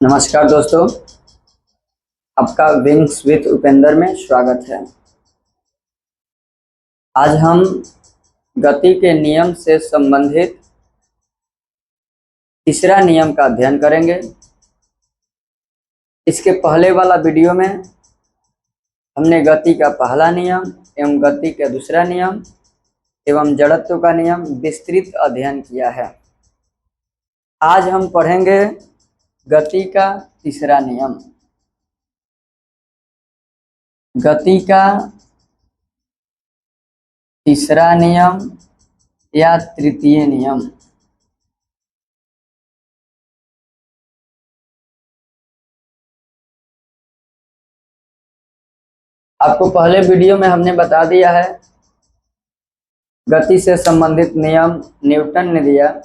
नमस्कार दोस्तों, आपका विंग्स विथ उपेंद्र में स्वागत है। आज हम गति के नियम से संबंधित तीसरा नियम का अध्ययन करेंगे। इसके पहले वाला वीडियो में हमने गति का पहला नियम एवं गति का दूसरा नियम एवं जड़त्व का नियम विस्तृत अध्ययन किया है। आज हम पढ़ेंगे गति का तीसरा नियम, गति का तीसरा नियम या तृतीय नियम। आपको पहले वीडियो में हमने बता दिया है, गति से संबंधित नियम न्यूटन ने दिया।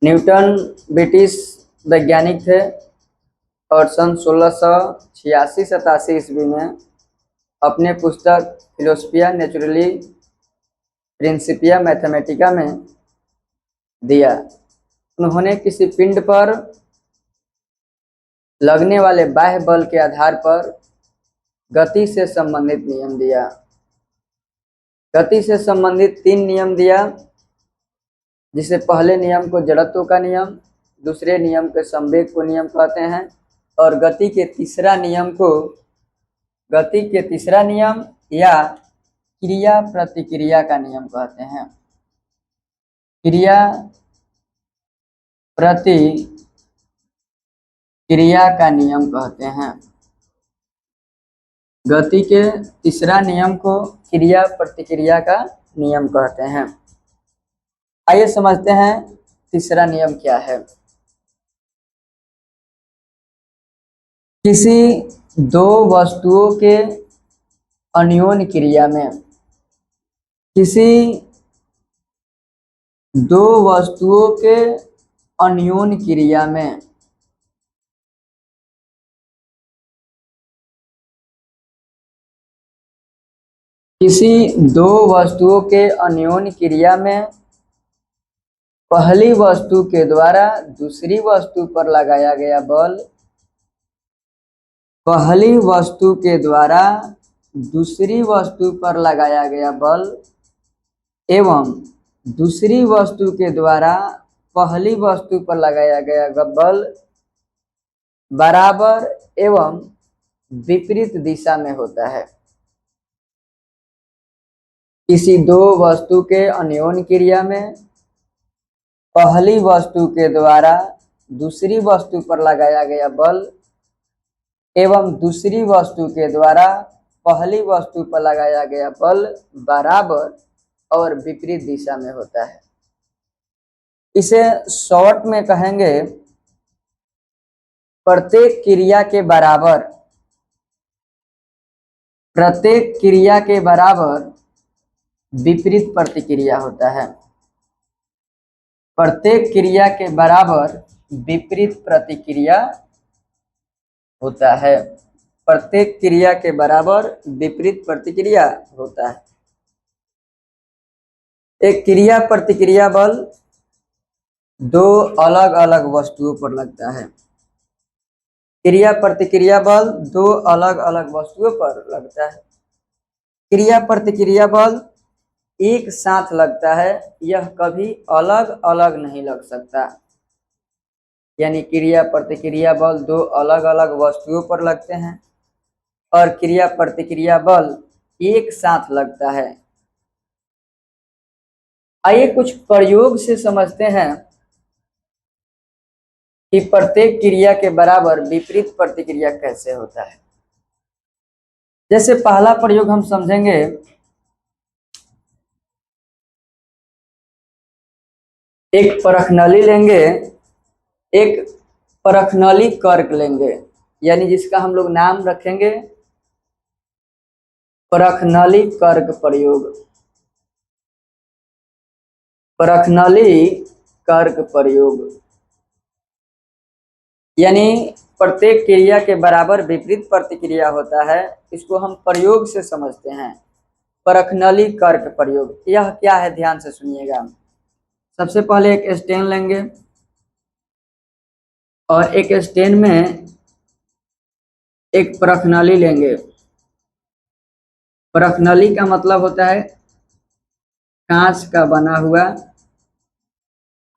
न्यूटन ब्रिटिश वैज्ञानिक थे और सन 1686-87 ईस्वी में अपने पुस्तक फिलोसफिया नेचुरली प्रिंसिपिया मैथमेटिका में दिया। उन्होंने किसी पिंड पर लगने वाले बाह्य बल के आधार पर गति से संबंधित नियम दिया। गति से संबंधित 3 नियम दिया, जिसे पहले नियम को जड़त्व का नियम, दूसरे नियम के संवेग को नियम कहते हैं और गति के तीसरा नियम या क्रिया प्रतिक्रिया का नियम कहते हैं। क्रिया प्रतिक्रिया का नियम कहते हैं। गति के तीसरा नियम को क्रिया प्रतिक्रिया का नियम कहते हैं। आइए समझते हैं तीसरा नियम क्या है। किसी दो वस्तुओं के अन्योन्य क्रिया में, किसी दो वस्तुओं के अन्योन्य क्रिया में किसी दो वस्तुओं के अन्योन्य क्रिया में पहली वस्तु के द्वारा दूसरी वस्तु पर लगाया गया बल, पहली वस्तु के द्वारा दूसरी वस्तु पर लगाया गया बल एवं दूसरी वस्तु के द्वारा पहली वस्तु पर लगाया गया बल बराबर एवं विपरीत दिशा में होता है। किसी दो वस्तु के अन्योन्य क्रिया में पहली वस्तु के द्वारा दूसरी वस्तु पर लगाया गया बल एवं दूसरी वस्तु के द्वारा पहली वस्तु पर लगाया गया बल बराबर और विपरीत दिशा में होता है। इसे शॉर्ट में कहेंगे प्रत्येक क्रिया के बराबर विपरीत प्रतिक्रिया होता है। प्रत्येक क्रिया के बराबर विपरीत प्रतिक्रिया होता है। प्रत्येक क्रिया के बराबर विपरीत प्रतिक्रिया होता है। एक क्रिया प्रतिक्रिया बल दो अलग अलग वस्तुओं पर लगता है। क्रिया प्रतिक्रिया बल दो अलग अलग वस्तुओं पर लगता है। क्रिया प्रतिक्रिया बल एक साथ लगता है, यह कभी अलग अलग नहीं लग सकता। यानी क्रिया प्रतिक्रिया बल दो अलग अलग वस्तुओं पर लगते हैं और क्रिया प्रतिक्रिया बल एक साथ लगता है। आइए कुछ प्रयोग से समझते हैं कि प्रत्येक क्रिया के बराबर विपरीत प्रतिक्रिया कैसे होता है। जैसे पहला प्रयोग हम समझेंगे, एक परखनली लेंगे, एक परखनली कर्क लेंगे, यानी जिसका हम लोग नाम रखेंगे परखनली कर्क प्रयोग। परखनली कर्क प्रयोग यानी प्रत्येक क्रिया के बराबर विपरीत प्रतिक्रिया होता है। इसको हम प्रयोग से समझते हैं। परखनली कर्क प्रयोग यह क्या है, ध्यान से सुनिएगा। सबसे पहले एक स्टेन लेंगे, और एक स्टैंड में एक परखनली लेंगे। परखनली का मतलब होता है कांच का बना हुआ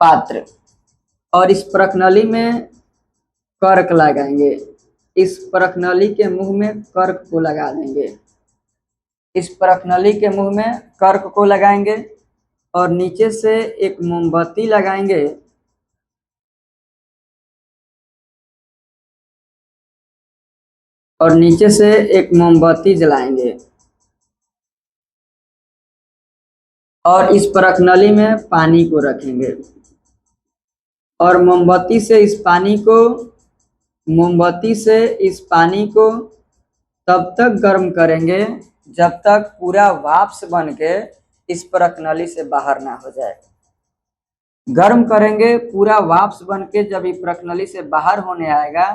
पात्र, और इस परखनली में कर्क लगाएंगे। इस परखनली के मुंह में कर्क को लगा देंगे। इस परखनली के मुंह में कर्क को लगाएंगे और नीचे से एक मोमबत्ती लगाएंगे। और नीचे से एक मोमबत्ती जलाएंगे और इस परखनली में पानी को रखेंगे और मोमबत्ती से इस पानी को तब तक गर्म करेंगे जब तक पूरा वाष्प बन के इस परखनली से बाहर ना हो जाए। गर्म करेंगे, पूरा वाष्प बन के जब ये परखनली से बाहर होने आएगा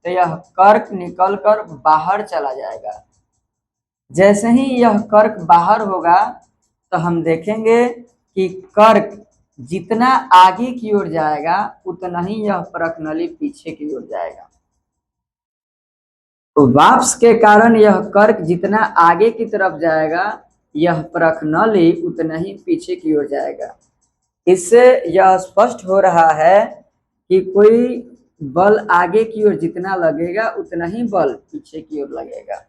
तो यह कर्क निकलकर बाहर चला जाएगा। जैसे ही यह कर्क बाहर होगा तो हम देखेंगे कि कर्क जितना आगे की ओर जाएगा उतना ही यह परखनली पीछे की ओर जाएगा। तो वाष्प के कारण यह कर्क जितना आगे की तरफ जाएगा, यह परखनली उतना ही पीछे की ओर जाएगा। इससे यह स्पष्ट हो रहा है कि कोई बल आगे की ओर जितना लगेगा उतना ही बल पीछे की ओर लगेगा।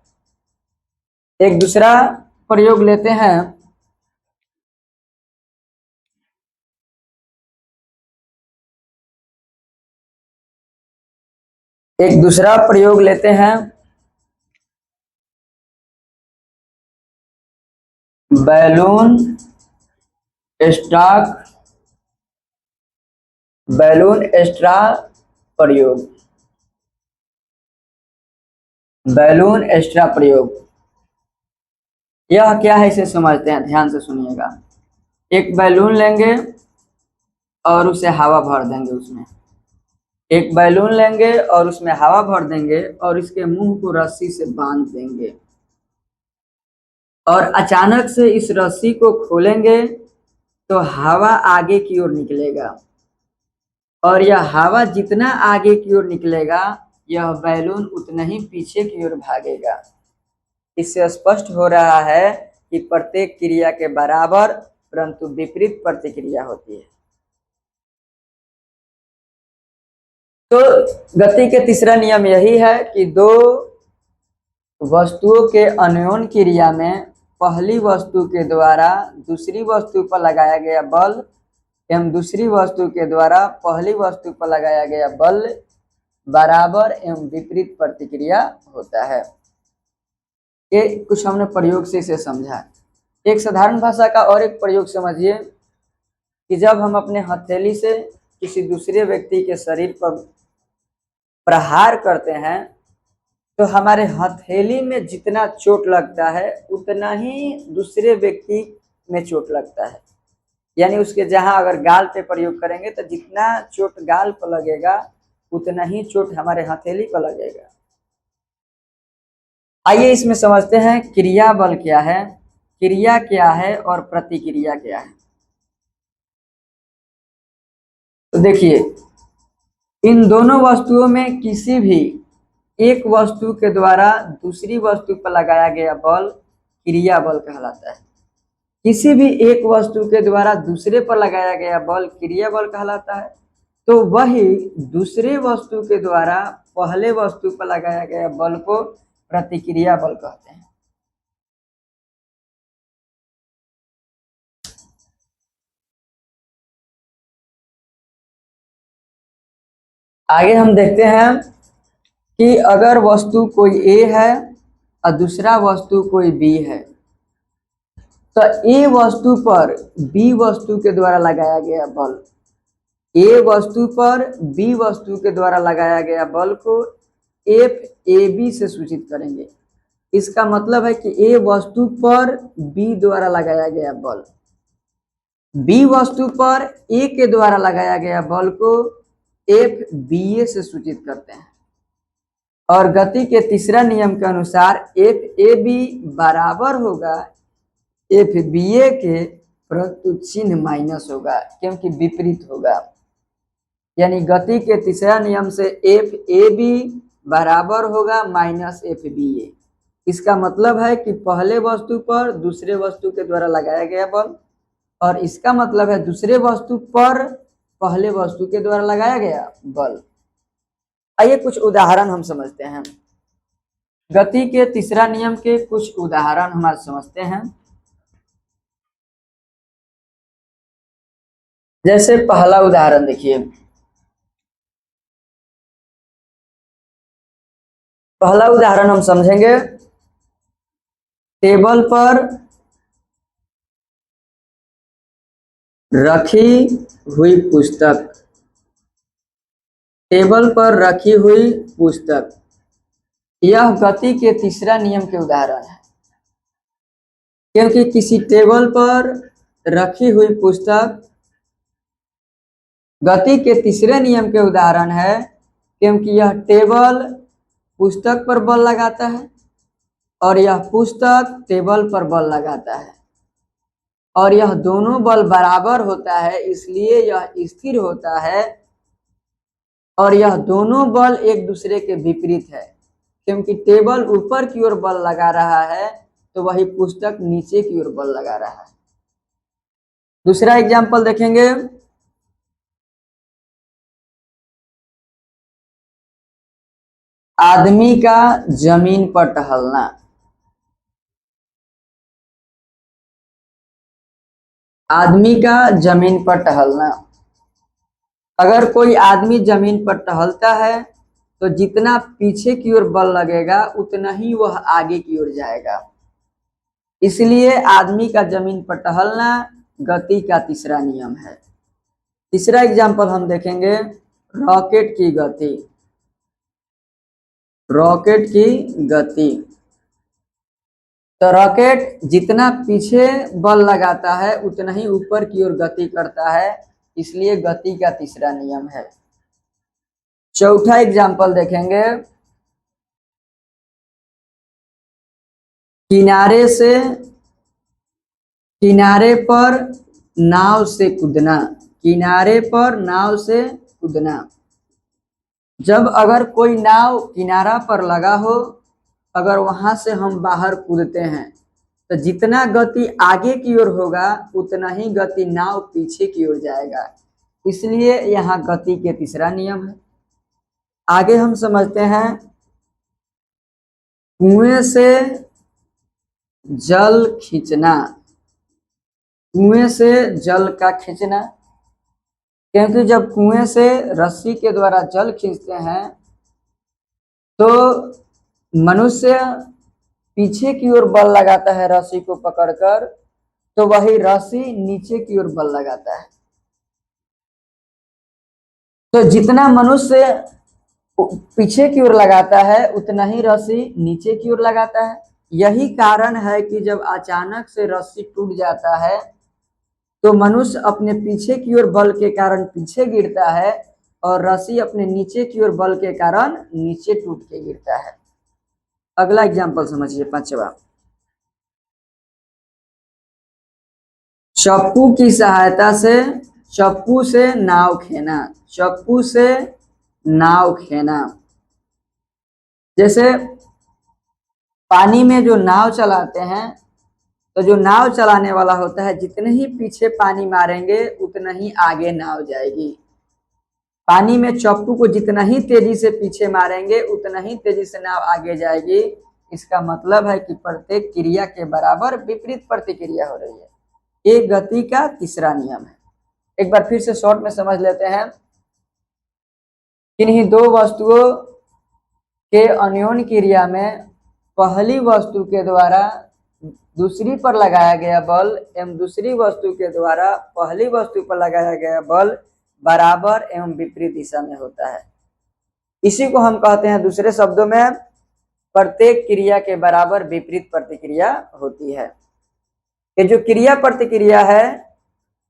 एक दूसरा प्रयोग लेते हैं। बैलून स्टॉक प्रयोग। बैलून स्ट्रॉ प्रयोग यह क्या है इसे समझते हैं, ध्यान से सुनिएगा। एक बैलून लेंगे और उसे हवा भर देंगे उसमें। एक बैलून लेंगे और उसमें हवा भर देंगे और इसके मुंह को रस्सी से बांध देंगे और अचानक से इस रस्सी को खोलेंगे तो हवा आगे की ओर निकलेगा और यह हवा जितना आगे की ओर निकलेगा यह बैलून उतना ही पीछे की ओर भागेगा। इससे स्पष्ट हो रहा है कि प्रत्येक क्रिया के बराबर परंतु विपरीत प्रतिक्रिया होती है। तो गति के तीसरा नियम यही है कि दो वस्तुओं के अन्योन्य क्रिया में पहली वस्तु के द्वारा दूसरी वस्तु पर लगाया गया बल एवं दूसरी वस्तु के द्वारा पहली वस्तु पर लगाया गया बल बराबर एवं विपरीत प्रतिक्रिया होता है। ये कुछ हमने प्रयोग से इसे समझा। एक साधारण भाषा का और एक प्रयोग समझिए कि जब हम अपने हथेली से किसी दूसरे व्यक्ति के शरीर पर प्रहार करते हैं तो हमारे हथेली में जितना चोट लगता है उतना ही दूसरे व्यक्ति में चोट लगता है। यानी उसके जहां अगर गाल पे प्रयोग करेंगे तो जितना चोट गाल पर लगेगा उतना ही चोट हमारे हथेली पर लगेगा। आइए इसमें समझते हैं क्रिया बल क्या है, क्रिया क्या है और प्रतिक्रिया क्या है। तो देखिए, इन दोनों वस्तुओं में किसी भी एक वस्तु के द्वारा दूसरी वस्तु पर लगाया गया बल क्रिया बल कहलाता है। किसी भी एक वस्तु के द्वारा दूसरे पर लगाया गया बल क्रिया बल कहलाता है। तो वही दूसरे वस्तु के द्वारा पहले वस्तु पर लगाया गया बल को प्रतिक्रिया बल कहते हैं। आगे हम देखते हैं कि अगर वस्तु कोई ए है और दूसरा वस्तु कोई बी है तो ए वस्तु पर बी वस्तु के द्वारा लगाया गया बल, ए वस्तु पर बी वस्तु के द्वारा लगाया गया बल को एफ ए बी से सूचित करेंगे। इसका मतलब है कि ए वस्तु पर बी द्वारा लगाया गया बल बी वस्तु पर ए के द्वारा लगाया गया बल को एफ बी ए से सूचित करते हैं। और गति के तीसरा नियम के अनुसार एफ ए बी बराबर होगा एफ बी ए के, परंतु चिन्ह माइनस होगा क्योंकि विपरीत होगा। यानी गति के तीसरा नियम से एफ ए बी बराबर होगा माइनस एफ बी ए। इसका मतलब है कि पहले वस्तु पर दूसरे वस्तु के द्वारा लगाया गया बल, और इसका मतलब है दूसरे वस्तु पर पहले वस्तु के द्वारा लगाया गया बल। आइए कुछ उदाहरण हम समझते हैं। गति के तीसरा नियम के कुछ उदाहरण हम आज समझते हैं। जैसे पहला उदाहरण देखिए, पहला उदाहरण हम समझेंगे। टेबल पर रखी हुई पुस्तक, टेबल पर रखी हुई पुस्तक, यह गति के तीसरा नियम के उदाहरण है। क्योंकि किसी टेबल पर रखी हुई पुस्तक गति के तीसरे नियम के उदाहरण है, क्योंकि यह टेबल पुस्तक पर बल लगाता है और यह पुस्तक टेबल पर बल लगाता है, और यह दोनों बल बराबर होता है, इसलिए यह स्थिर होता है। और यह दोनों बल एक दूसरे के विपरीत है, क्योंकि टेबल ऊपर की ओर बल लगा रहा है तो वही पुस्तक नीचे की ओर बल लगा रहा है। दूसरा एग्जाम्पल देखेंगे। आदमी का जमीन पर टहलना, आदमी का जमीन पर टहलना। अगर कोई आदमी जमीन पर टहलता है तो जितना पीछे की ओर बल लगेगा उतना ही वह आगे की ओर जाएगा, इसलिए आदमी का जमीन पर टहलना गति का तीसरा नियम है। तीसरा एग्जाम्पल हम देखेंगे, रॉकेट की गति, रॉकेट की गति। तो रॉकेट जितना पीछे बल लगाता है उतना ही ऊपर की ओर गति करता है, इसलिए गति का तीसरा नियम है। चौथा एग्जाम्पल देखेंगे, किनारे से, किनारे पर नाव से कूदना, किनारे पर नाव से कूदना। जब अगर कोई नाव किनारा पर लगा हो, अगर वहां से हम बाहर कूदते हैं तो जितना गति आगे की ओर होगा उतना ही गति नाव पीछे की ओर जाएगा, इसलिए यहाँ गति के तीसरा नियम है। आगे हम समझते हैं, कुएं से जल खींचना, कुएं से जल का खींचना। क्योंकि जब कुएं से रस्सी के द्वारा जल खींचते हैं तो मनुष्य पीछे की ओर बल लगाता है रस्सी को पकड़कर, तो वही रस्सी नीचे की ओर बल लगाता है। तो जितना मनुष्य पीछे की ओर लगाता है उतना ही रस्सी नीचे की ओर लगाता है। यही कारण है कि जब अचानक से रस्सी टूट जाता है तो मनुष्य अपने पीछे की ओर बल के कारण पीछे गिरता है और रस्सी अपने नीचे की ओर बल के कारण नीचे टूट के गिरता है। अगला एग्जाम्पल समझिए, पांचवा। चप्पू की सहायता से, चप्पू से नाव खेना, चप्पू से नाव खेना। जैसे पानी में जो नाव चलाते हैं तो जो नाव चलाने वाला होता है जितने ही पीछे पानी मारेंगे उतना ही आगे नाव जाएगी। पानी में चप्पू को जितना ही तेजी से पीछे मारेंगे उतना ही तेजी से नाव आगे जाएगी। इसका मतलब है कि प्रत्येक क्रिया के बराबर विपरीत प्रतिक्रिया हो रही है। ये गति का तीसरा नियम है। एक बार फिर से शॉर्ट में समझ लेते हैं। किन्हीं दो वस्तुओं के अन्योन्य क्रिया में पहली वस्तु के द्वारा दूसरी पर लगाया गया बल एवं दूसरी वस्तु के द्वारा पहली वस्तु पर लगाया गया बल बराबर एवं विपरीत दिशा में होता है। इसी को हम कहते हैं, दूसरे शब्दों में, प्रत्येक क्रिया के बराबर विपरीत प्रतिक्रिया होती है। ये जो क्रिया प्रतिक्रिया है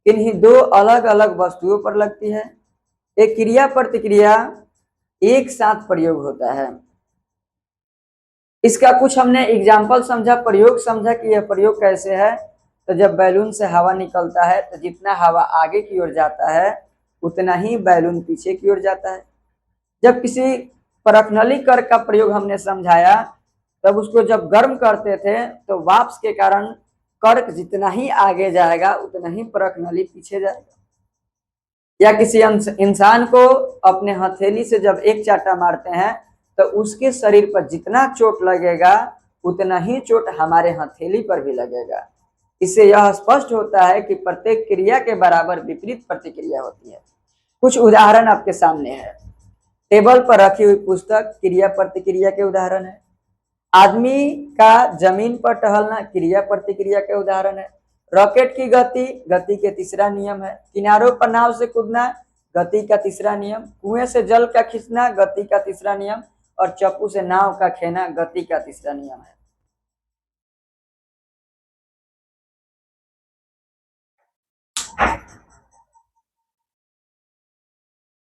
इन्हीं दो अलग अलग वस्तुओं पर लगती है। एक क्रिया प्रतिक्रिया एक साथ प्रयोग होता है। इसका कुछ हमने एग्जाम्पल समझा, प्रयोग समझा कि यह प्रयोग कैसे है। तो जब बैलून से हवा निकलता है तो जितना हवा आगे की ओर जाता है उतना ही बैलून पीछे की ओर जाता है। जब किसी परखनली कर्क का प्रयोग हमने समझाया, तब उसको जब गर्म करते थे तो वाष्प के कारण कर्क जितना ही आगे जाएगा उतना ही परखनली पीछे जाएगा। या किसी इंसान को अपने हथेली से जब एक चाटा मारते हैं तो उसके शरीर पर जितना चोट लगेगा उतना ही चोट हमारे हथेली पर भी लगेगा। इससे यह स्पष्ट होता है कि प्रत्येक क्रिया के बराबर विपरीत प्रतिक्रिया होती है। कुछ उदाहरण आपके सामने है। टेबल पर रखी हुई पुस्तक क्रिया प्रतिक्रिया के उदाहरण है। आदमी का जमीन पर टहलना क्रिया प्रतिक्रिया के उदाहरण है। रॉकेट की गति गति के तीसरा नियम है। किनारों पर नाव से कूदना गति का तीसरा नियम। कुएं से जल का खींचना गति का तीसरा नियम। और चप्पू से नाव का खेना गति का तीसरा नियम है।